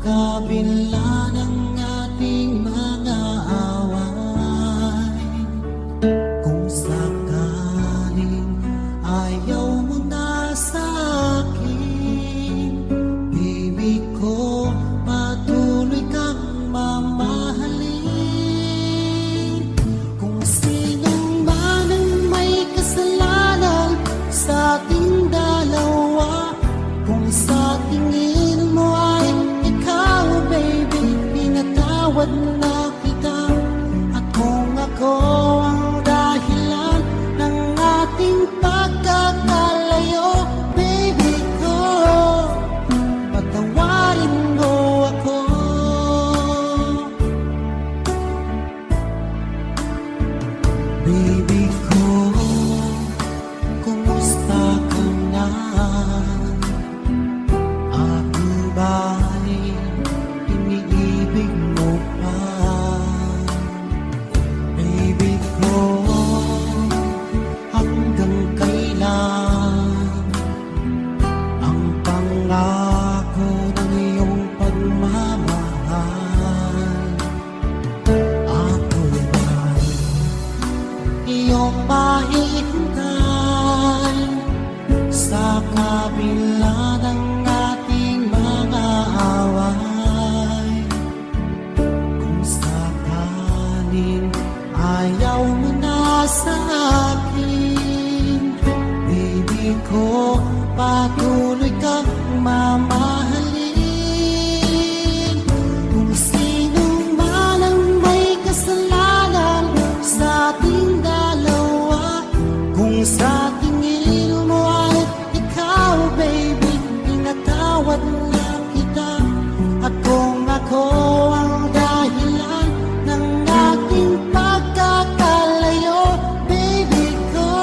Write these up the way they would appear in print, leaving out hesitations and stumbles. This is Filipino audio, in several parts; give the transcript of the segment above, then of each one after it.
kabila ng ating mga away, kung sakaling ayaw mo na sa akin, baby ko, patuloy kang mamahalin. Kung sinong man ang may kasalanan sa ating dalawa, kung sa tingin mo ay ikaw, baby, pinatawad na kita. At kung ako ang dahilan ng ating pagkakalayo, baby ko, patawarin mo ako. Baby ko, kumusta ka na? Ako ba'y iniibig mo pa? Baby ko, hanggang kailan ang pangako ng iyong pagmamahal? Ako ba'y iyong mahihintay sa kabila ng ating mga away? Kung sakaling ayaw mo na sa akin, baby ko, patuloy kang mamahalin. Kung sino man ang may kasalanan sa ating dalawa, kung sa tingin mo ay ikaw, baby, pinatawad na kita. At kung ako ang dahilan ng ating pagkakalayo, baby ko,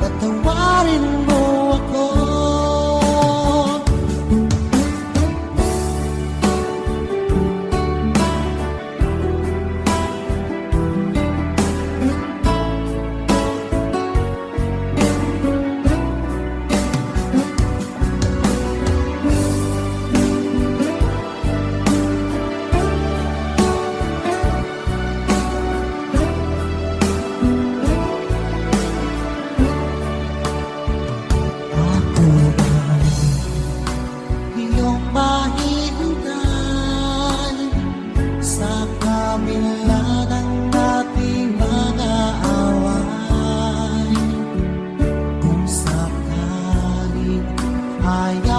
patawarin mo ako. Ako ba'y iyong mahihintay sa kabila ng ating mga away? Kung sakaling ayaw